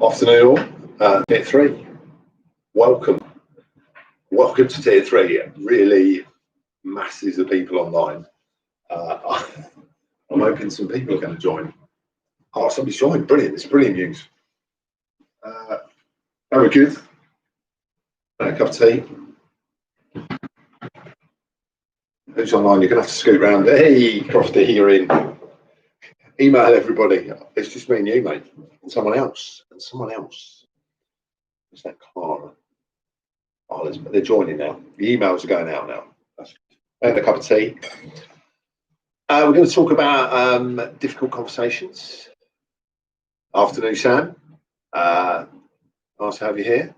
Afternoon all, Tier 3, welcome to Tier 3, really masses of people online. I'm hoping some people are going to join. Oh, somebody's joined, brilliant, it's brilliant news. Very good, a cup of tea. Who's online? You're going to have to scoot round. Hey, Crofty, you're in. Email everybody, it's just me and you, mate, and someone else, Is that Clara? Oh, they're joining now. The emails are going out now. That's good. And a cup of tea. We're going to talk about difficult conversations. Afternoon, Sam. Nice to have you here.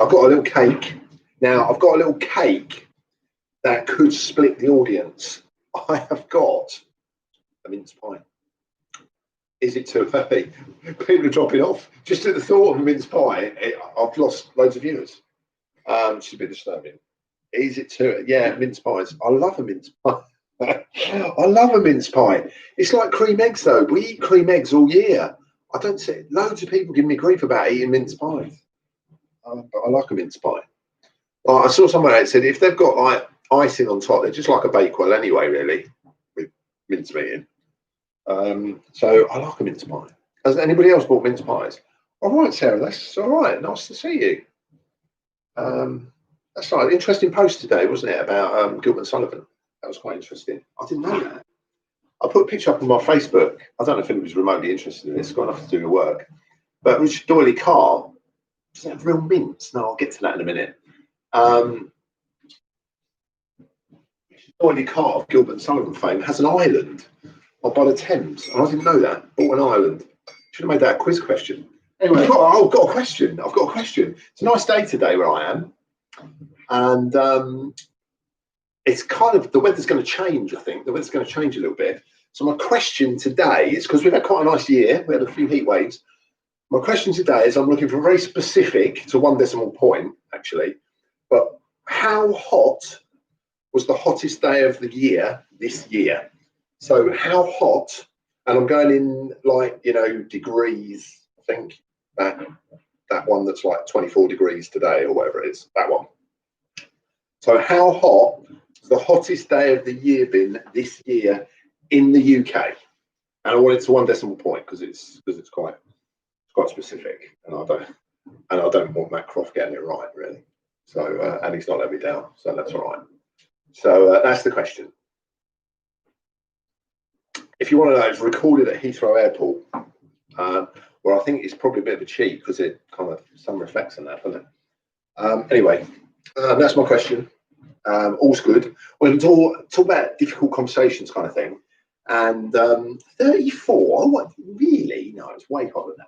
I've got a little cake. Now, I've got a little cake that could split the audience. I have got a mince pie. Is it too early? People are dropping off. Just at the thought of a mince pie, I've lost loads of viewers. It's a bit disturbing. Is it too? Yeah, mince pies. I love a mince pie. I love a mince pie. It's like cream eggs, though. We eat cream eggs all year. I don't see loads of people give me grief about eating mince pies. But I like a mince pie. I saw somewhere that said if they've got like icing on top, they're just like a Bakewell anyway, really, with mincemeat in. So I like a mince pie. Has anybody else bought mince pies? All right, Sarah, that's all right. Nice to see you. That's right. Interesting post today, wasn't it, about Gilbert Sullivan? That was quite interesting. I didn't know that. I put a picture up on my Facebook. I don't know if anybody's remotely interested in this. It's got nothing to do with work. But Richard Doyley Carr doesn't have real mince. No, I'll get to that in a minute. Richard Doyley Carr of Gilbert Sullivan fame has an island by the Thames, and I didn't know that. Bought an island. Should have made that a quiz question. Anyway, I've got a question. It's a nice day today where I am, and it's kind of the weather's going to change. I think the weather's going to change a little bit. So my question today is, because we've had quite a nice year, we had a few heat waves. My question today is, I'm looking for very specific to one decimal point actually, but how hot was the hottest day of the year this year? So how hot, and I'm going in like, degrees, I think, that one that's like 24 degrees today or whatever it is, that one. So how hot has the hottest day of the year been this year in the UK? And I want it to one decimal point because it's quite specific, and I don't want Matt Croft getting it right, really. So and he's not let me down, so that's all right. So that's the question. If you want to know, it's recorded at Heathrow Airport, where I think it's probably a bit of a cheat because it kind of some reflects on that, doesn't it? Anyway, that's my question. All's good. We're going to talk about difficult conversations kind of thing. And 34, what, really? No, it's way hotter than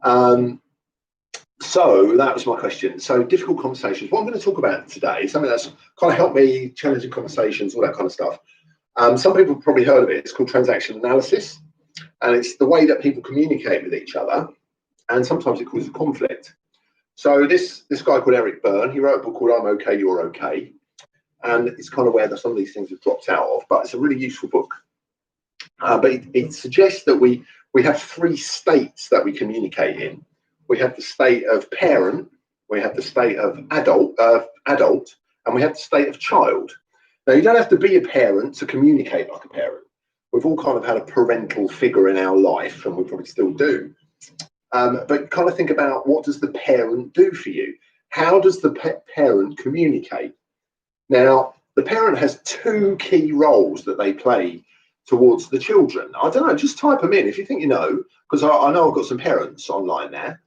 that. So that was my question. So difficult conversations. What I'm going to talk about today is something that's kind of helped me, challenging conversations, all that kind of stuff. Some people have probably heard of it. It's called transaction analysis, and it's the way that people communicate with each other, and sometimes it causes conflict. So this guy called Eric Berne, he wrote a book called I'm Okay, You're Okay, and it's kind of where some of these things have dropped out of, but it's a really useful book. But it suggests that we have three states that we communicate in. We have the state of parent, we have the state of adult, and we have the state of child. Now, you don't have to be a parent to communicate like a parent. We've all kind of had a parental figure in our life, and we probably still do. But kind of think about, what does the parent do for you? How does the parent communicate? Now, the parent has two key roles that they play towards the children. I don't know, just type them in if you think you know, because I know I've got some parents online there.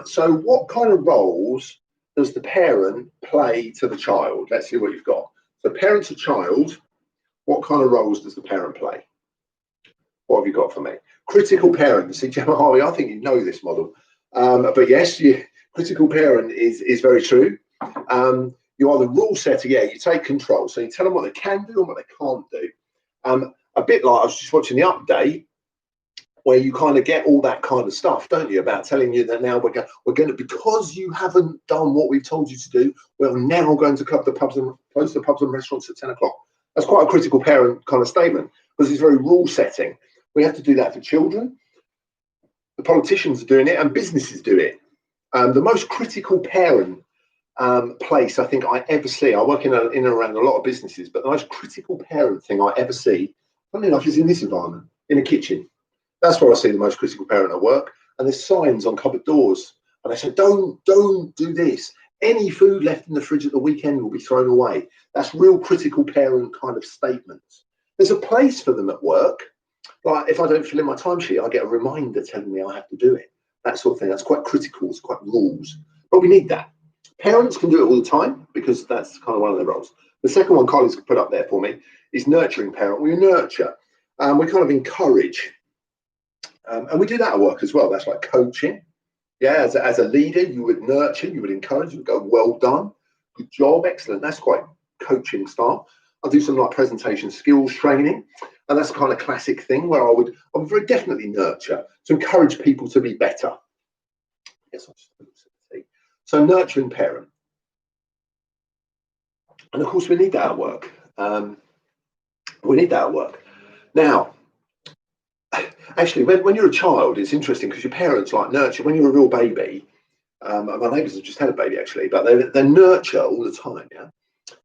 So what kind of roles does the parent play to the child? Let's see what you've got. So parent to child, what kind of roles does the parent play? What have you got for me? Critical parent. See, Gemma Harvey, I think you know this model. But yes, critical parent is very true. You are the rule setter. Yeah, you take control. So you tell them what they can do and what they can't do. A bit like I was just watching the update, where you kind of get all that kind of stuff, don't you, about telling you that now we're going to, because you haven't done what we've told you to do, we're now going to close the pubs and restaurants at 10 o'clock. That's quite a critical parent kind of statement, because it's very rule setting. We have to do that for children. the politicians are doing it, and businesses do it. The most critical parent place I think I ever see, I work in and around a lot of businesses, but the most critical parent thing I ever see, funny enough, is in this environment, in a kitchen. That's where I see the most critical parent at work. And there's signs on cupboard doors, and they say, don't do this. Any food left in the fridge at the weekend will be thrown away. That's real critical parent kind of statements. There's a place for them at work. Like if I don't fill in my timesheet, I get a reminder telling me I have to do it. That sort of thing. That's quite critical. It's quite rules. But we need that. Parents can do it all the time because that's kind of one of their roles. The second one Kylie's put up there for me is nurturing parent. We nurture. We kind of encourage. And we do that at work as well. That's like coaching. Yeah, as a leader, you would nurture, you would encourage, you would go, well done, good job, excellent. That's quite coaching style. I'll do some like presentation skills training. And that's a kind of classic thing where I would very definitely nurture to encourage people to be better. Yes, so nurturing parent. And of course, we need that at work. We need that at work. Now, actually, when you're a child, it's interesting because your parents like nurture. When you're a real baby, my neighbours have just had a baby actually, but they nurture all the time, yeah.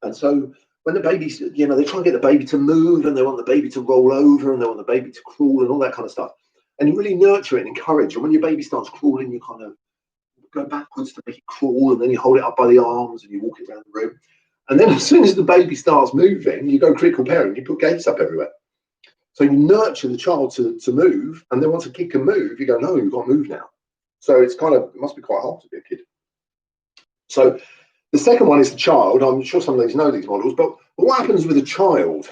And so when the baby's, they try and get the baby to move, and they want the baby to roll over, and they want the baby to crawl, and all that kind of stuff. And you really nurture it and encourage. And when your baby starts crawling, you kind of go backwards to make it crawl, and then you hold it up by the arms and you walk it around the room. And then as soon as the baby starts moving, you go critical parent. You put gates up everywhere. So you nurture the child to move, and then once a kid can move, you go, no, you've got to move now. So it must be quite hard to be a kid. So the second one is the child. I'm sure some of these know these models, but what happens with a child?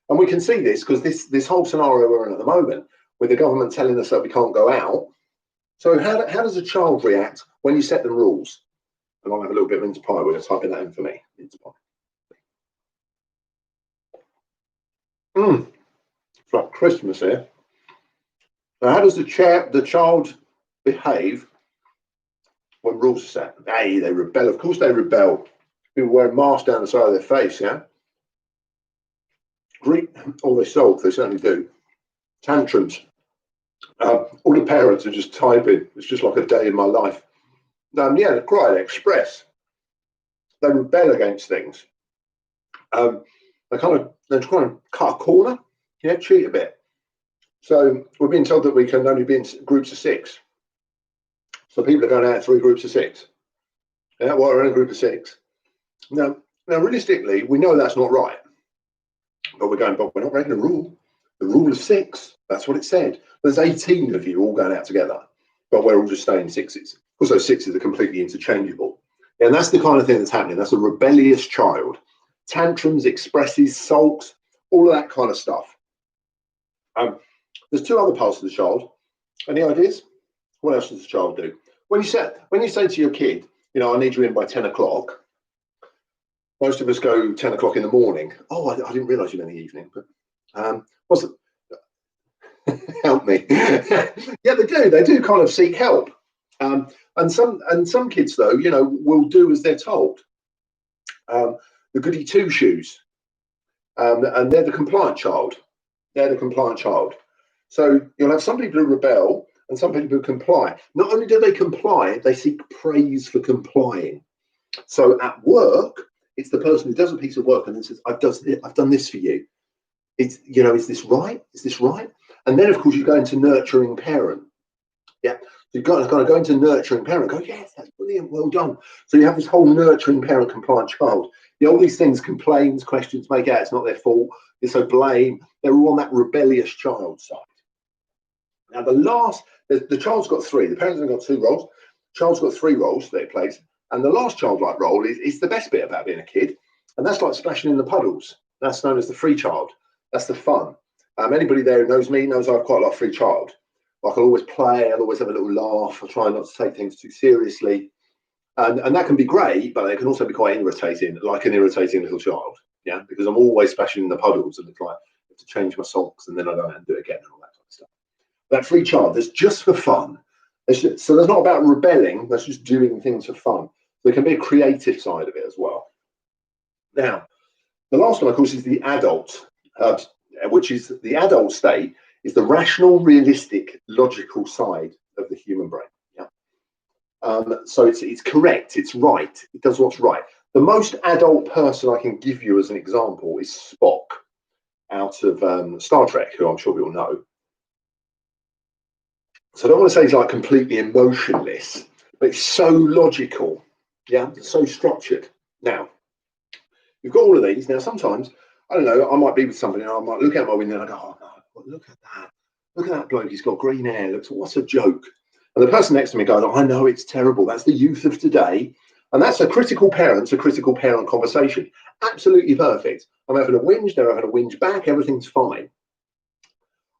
And we can see this because this whole scenario we're in at the moment, with the government telling us that we can't go out. So how does a child react when you set them rules? And I'll have a little bit of mince pie. We're going to type in that in for me. Mince pie. It's like Christmas here. Now, how does the child behave when rules are set? Hey, they rebel. Of course they rebel. People wearing masks down the side of their face, yeah? They sulk, they certainly do. Tantrums. All the parents are just typing. It's just like a day in my life. They cry, they express. They rebel against things. They're trying to cut a corner, cheat a bit. So we're being told that we can only be in groups of 6. So people are going out in 3 groups of 6. Yeah, well, we're in a group of 6. Now, realistically, we know that's not right. But we're not breaking a rule. The rule of 6, that's what it said. There's 18 of you all going out together, but we're all just staying 6s. Also, 6s are completely interchangeable. And that's the kind of thing that's happening. That's a rebellious child. Tantrums, expresses, sulks, all of that kind of stuff. There's 2 other parts of the child. Any ideas? What else does the child do? When you say to your kid, I need you in by 10 o'clock, most of us go 10 o'clock in the morning. Oh, I didn't realise you in the evening, but what's it? Help me. Yeah, they do. They do kind of seek help. And some kids, though, will do as they're told. The goody 2-shoes. And they're the compliant child. So you'll have some people who rebel and some people who comply. Not only do they comply, they seek praise for complying. So at work, it's the person who does a piece of work and then says, I've done this for you. Is this right? Is this right? And then, of course, you go into nurturing parent. Yeah. So you've got to kind of go into nurturing parent. Go, yes, that's brilliant. Well done. So you have this whole nurturing parent, compliant child. All these things, complaints, questions, make out it's not their fault. So blame. They're all on that rebellious child side. Now, the child's got 3. The parents have got 2 roles. Child's got 3 roles that it plays. And the last childlike role is the best bit about being a kid. And that's like splashing in the puddles. That's known as the free child. That's the fun. Anybody there who knows me knows I have quite a lot of free child. Like I'll always play, I'll always have a little laugh. I try not to take things too seriously. And that can be great, but it can also be quite irritating, like an irritating little child. Yeah, because I'm always splashing in the puddles and it's like I have to change my socks and then I go out and do it again and all that kind of stuff. That free child, that's just for fun. So that's not about rebelling, that's just doing things for fun. There can be a creative side of it as well. Now, the last one, of course, is the adult, which is the adult state is the rational, realistic, logical side of the human brain. Yeah. So it's correct, it's right, it does what's right. The most adult person I can give you as an example is Spock out of Star Trek, who I'm sure we all know. So I don't want to say he's like completely emotionless, but it's so logical, yeah, so structured. Now, you've got all of these. Now, sometimes, I don't know, I might be with somebody and I might look out my window and I go, oh, no, look at that. Look at that bloke, he's got green hair. Looks, what's a joke? And the person next to me goes, oh, I know it's terrible. That's the youth of today. And that's a critical parent conversation. Absolutely perfect. I'm having a whinge, they're having a whinge back, everything's fine.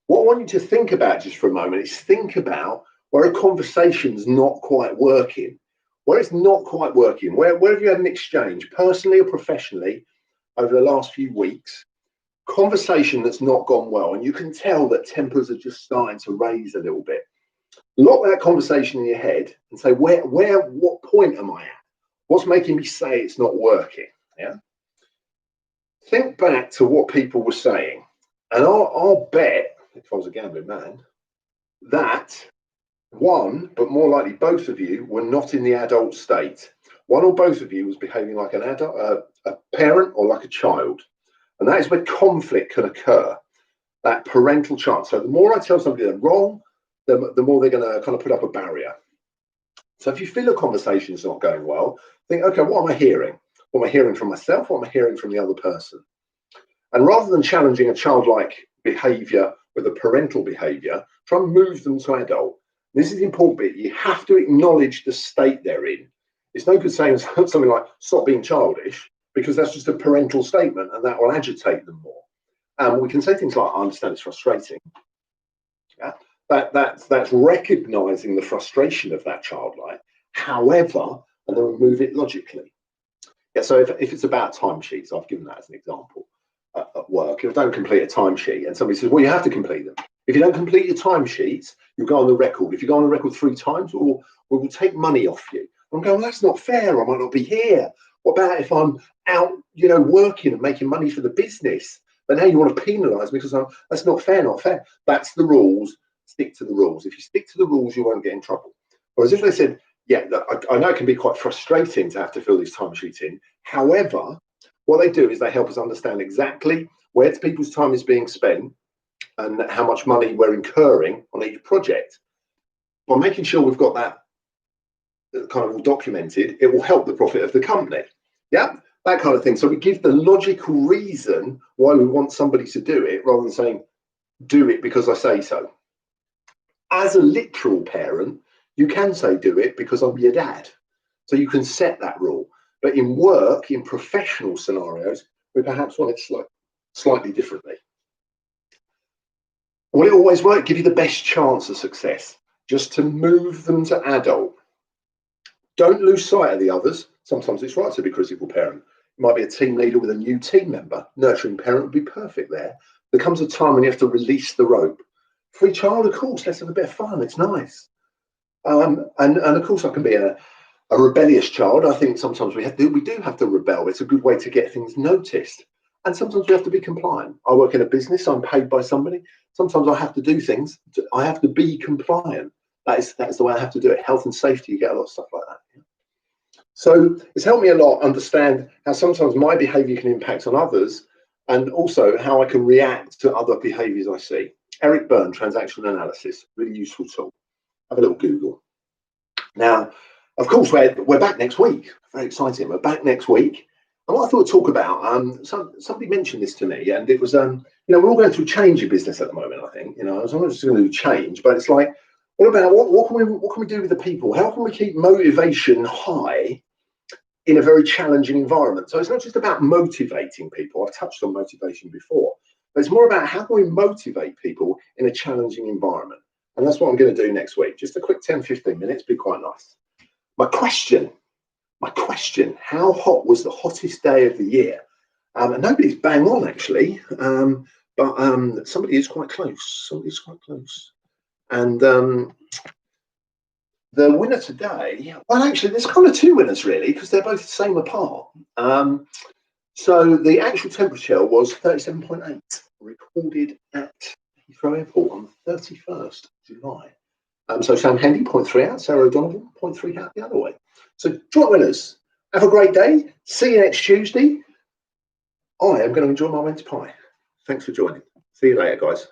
What I want you to think about just for a moment is think about where a conversation's not quite working, where it's not quite working, where have you had an exchange, personally or professionally, over the last few weeks, conversation that's not gone well, and you can tell that tempers are just starting to raise a little bit. Lock that conversation in your head and say, what point am I at? What's making me say it's not working? Yeah. Think back to what people were saying, and I'll bet, if I was a gambling man, that one, but more likely both of you, were not in the adult state. One or both of you was behaving like an adult, a parent, or like a child. And that is where conflict can occur, that parental child. So the more I tell somebody they're wrong, the more they're going to kind of put up a barrier. So if you feel a conversation is not going well, think, okay, what am I hearing? What am I hearing from myself? What am I hearing from the other person? And rather than challenging a childlike behavior with a parental behavior, try and move them to adult. This is the important bit. You have to acknowledge the state they're in. It's no good saying something like, stop being childish, because that's just a parental statement and that will agitate them more. We can say things like, I understand it's frustrating. Yeah? That's recognizing the frustration of that childlike. However, and then we move it logically. Yeah, so if it's about timesheets, I've given that as an example at work. If I don't complete a timesheet and somebody says, well, you have to complete them. If you don't complete your timesheets, you'll go on the record. If you go on the record 3 times, we will take money off you. I'm going, well, that's not fair. I might not be here. What about if I'm out, working and making money for the business? But now you want to penalise me because that's not fair, not fair. That's the rules. Stick to the rules. If you stick to the rules, you won't get in trouble. Whereas if they said, yeah, look, I know it can be quite frustrating to have to fill these timesheets in. However, what they do is they help us understand exactly where people's time is being spent and how much money we're incurring on each project. By making sure we've got that kind of all documented, it will help the profit of the company. Yeah, that kind of thing. So we give the logical reason why we want somebody to do it rather than saying, do it because I say so. As a literal parent, you can say, do it because I'm your dad. So you can set that rule. But in work, in professional scenarios, we perhaps want it slightly differently. Will it always work? Give you the best chance of success, just to move them to adult. Don't lose sight of the others. Sometimes it's right to be a critical parent. You might be a team leader with a new team member. Nurturing parent would be perfect there. There comes a time when you have to release the rope. Free child, of course, let's have a bit of fun. It's nice. And of course, I can be a rebellious child. I think sometimes we do have to rebel. It's a good way to get things noticed. And sometimes we have to be compliant. I work in a business. I'm paid by somebody. Sometimes I have to do things. I have to be compliant. That is the way I have to do it. Health and safety, you get a lot of stuff like that. Yeah? So it's helped me a lot understand how sometimes my behavior can impact on others, and also how I can react to other behaviors I see. Eric Berne, transactional analysis, really useful tool. Have a little Google. Now, of course, we're back next week. Very exciting. We're back next week. And what I thought to talk about, somebody mentioned this to me, and it was, we're all going through change in business at the moment, I think. I'm not just going to do change, but it's like, what about what can we do with the people? How can we keep motivation high in a very challenging environment? So it's not just about motivating people. I've touched on motivation before, but it's more about how can we motivate people in a challenging environment? And that's what I'm going to do next week. Just a quick 10, 15 minutes, be quite nice. My question, how hot was the hottest day of the year? And nobody's bang on, actually, but somebody is quite close. And the winner today, well, actually, there's kind of 2 winners, really, because they're both the same apart. So the actual temperature was 37.8, recorded at Heathrow Airport on the 31st of July. So Sam Handy, 0.3 out. Sarah O'Donovan, 0.3 out the other way. So joint winners, have a great day. See you next Tuesday. I am going to enjoy my mince pie. Thanks for joining. See you later, guys.